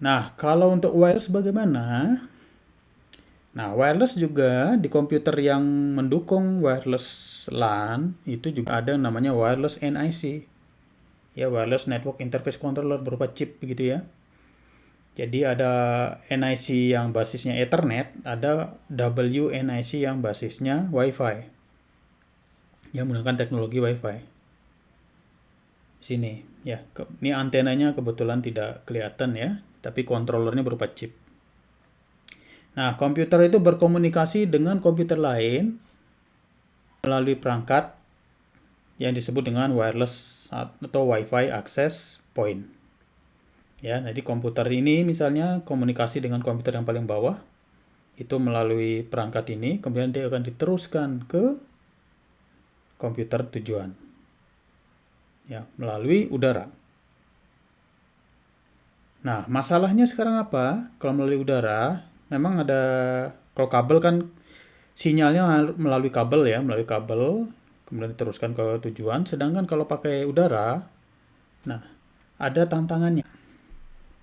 Nah, kalau untuk wireless bagaimana? Nah, wireless juga di komputer yang mendukung wireless LAN itu juga ada yang namanya wireless NIC. Ya, wireless network interface controller berupa chip begitu ya. Jadi ada NIC yang basisnya Ethernet, ada WNIC yang basisnya Wi-Fi. Yang menggunakan teknologi Wi-Fi. Sini, ya. Ini antenanya kebetulan tidak kelihatan ya, tapi kontrolernya berupa chip. Nah, komputer itu berkomunikasi dengan komputer lain melalui perangkat yang disebut dengan wireless atau Wi-Fi access point. Ya, jadi komputer ini misalnya komunikasi dengan komputer yang paling bawah itu melalui perangkat ini, kemudian dia akan diteruskan ke komputer tujuan. Ya, melalui udara. Nah, masalahnya sekarang apa? Kalau melalui udara, memang ada, kalau kabel kan sinyalnya melalui kabel ya, melalui kabel, kemudian diteruskan ke tujuan. Sedangkan kalau pakai udara, nah, ada tantangannya.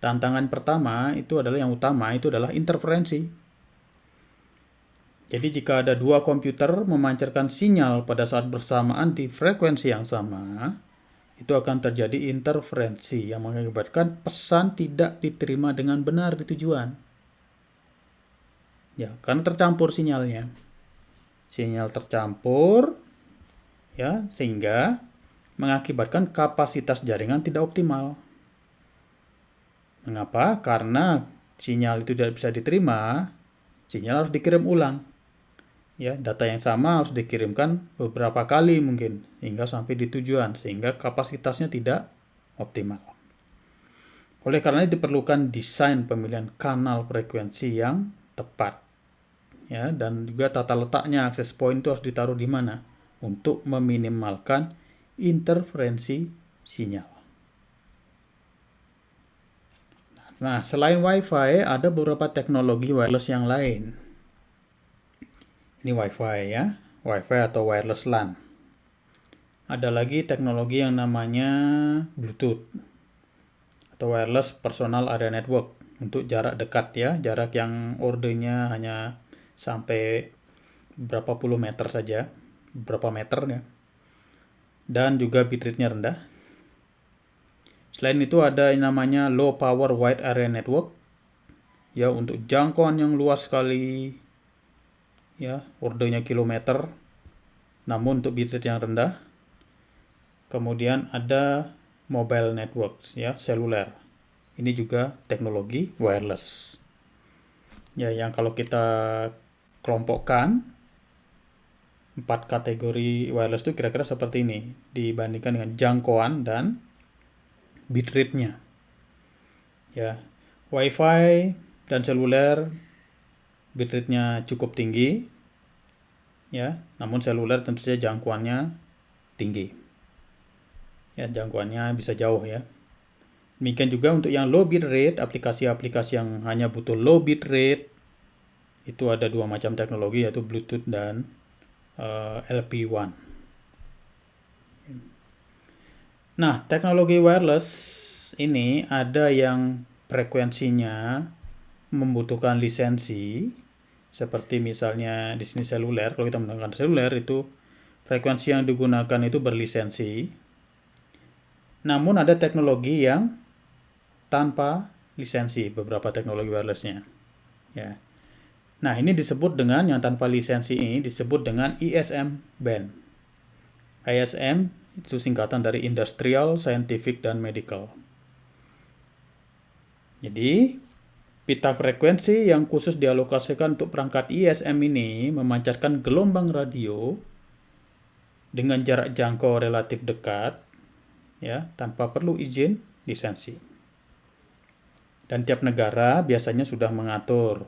Tantangan pertama itu adalah yang utama, itu adalah interferensi. Jadi jika ada dua komputer memancarkan sinyal pada saat bersamaan di frekuensi yang sama, itu akan terjadi interferensi yang mengakibatkan pesan tidak diterima dengan benar di tujuan. Ya, karena tercampur sinyalnya. Sinyal tercampur, ya, sehingga mengakibatkan kapasitas jaringan tidak optimal. Mengapa? Karena sinyal itu tidak bisa diterima, sinyal harus dikirim ulang. Ya, data yang sama harus dikirimkan beberapa kali mungkin hingga sampai di tujuan sehingga kapasitasnya tidak optimal. Oleh karena itu diperlukan desain pemilihan kanal frekuensi yang tepat. Ya, dan juga tata letaknya akses point itu harus ditaruh di mana untuk meminimalkan interferensi sinyal. Nah, selain Wi-Fi ada beberapa teknologi wireless yang lain. Ini Wi-Fi ya, Wi-Fi atau wireless LAN. Ada lagi teknologi yang namanya Bluetooth atau wireless personal area network untuk jarak dekat ya, jarak yang ordenya hanya sampai berapa puluh meter saja, berapa meter ya. Dan juga bitrate-nya rendah. Selain itu ada yang namanya low power wide area network ya, untuk jangkauan yang luas sekali ya, ordenya kilometer namun untuk bitrate yang rendah. Kemudian ada mobile networks ya, seluler. Ini juga teknologi wireless. Ya, yang kalau kita kelompokkan 4 kategori wireless itu kira-kira seperti ini dibandingkan dengan jangkauan dan bitrate-nya. Ya, Wi-Fi dan seluler bitrate-nya cukup tinggi. Ya, namun seluler tentu saja jangkauannya tinggi. Ya, jangkauannya bisa jauh ya. Demikian juga untuk yang low bitrate, aplikasi-aplikasi yang hanya butuh low bitrate itu ada dua macam teknologi yaitu Bluetooth dan LP1. Nah, teknologi wireless ini ada yang frekuensinya membutuhkan lisensi, seperti misalnya di sini seluler. Kalau kita menggunakan seluler itu frekuensi yang digunakan itu berlisensi. Namun ada teknologi yang tanpa lisensi, beberapa teknologi wirelessnya. Ya. Nah, ini disebut dengan yang tanpa lisensi ini disebut dengan ISM band. ISM itu singkatan dari Industrial, Scientific, dan Medical. Jadi, pita frekuensi yang khusus dialokasikan untuk perangkat ISM ini memancarkan gelombang radio dengan jarak jangkau relatif dekat, ya, tanpa perlu izin lisensi. Dan tiap negara biasanya sudah mengatur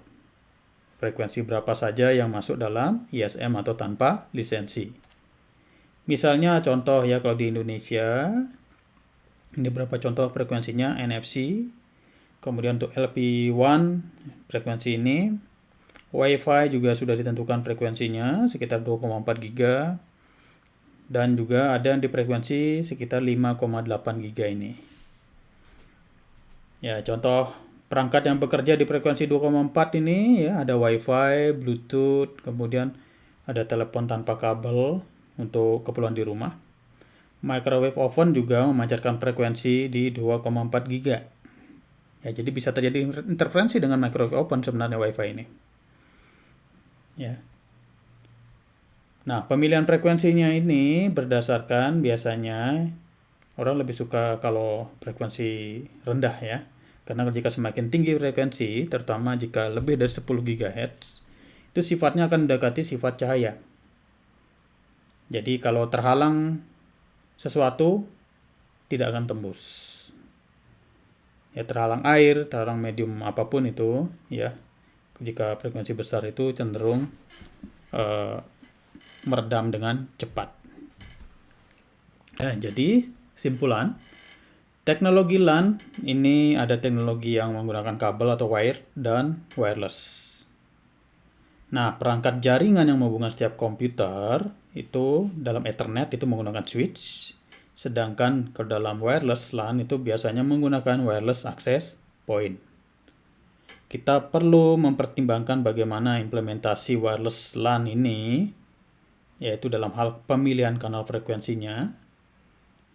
frekuensi berapa saja yang masuk dalam ISM atau tanpa lisensi. Misalnya contoh ya, kalau di Indonesia ini berapa contoh frekuensinya NFC. Kemudian untuk LP1 frekuensi ini, Wi-Fi juga sudah ditentukan frekuensinya sekitar 2,4 giga dan juga ada yang di frekuensi sekitar 5,8 giga ini. Ya, contoh Perangkat yang bekerja di frekuensi 2,4 ini ya ada Wi-Fi, Bluetooth, kemudian ada telepon tanpa kabel untuk keperluan di rumah. Microwave oven juga memancarkan frekuensi di 2,4 giga. Ya, jadi bisa terjadi interferensi dengan microwave oven sebenarnya Wi-Fi ini. Ya. Nah, pemilihan frekuensinya ini berdasarkan biasanya orang lebih suka kalau frekuensi rendah ya. Karena jika semakin tinggi frekuensi, terutama jika lebih dari 10 GHz, itu sifatnya akan mendekati sifat cahaya. Jadi kalau terhalang sesuatu, tidak akan tembus. Ya, terhalang air, terhalang medium apapun itu, ya. Jika frekuensi besar itu cenderung meredam dengan cepat. Jadi simpulan, teknologi LAN ini ada teknologi yang menggunakan kabel atau wire dan wireless. Nah, perangkat jaringan yang menghubungkan setiap komputer itu dalam Ethernet itu menggunakan switch, sedangkan ke dalam wireless LAN itu biasanya menggunakan wireless access point. Kita perlu mempertimbangkan bagaimana implementasi wireless LAN ini, yaitu dalam hal pemilihan kanal frekuensinya,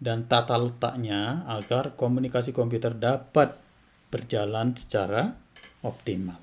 dan tata letaknya agar komunikasi komputer dapat berjalan secara optimal.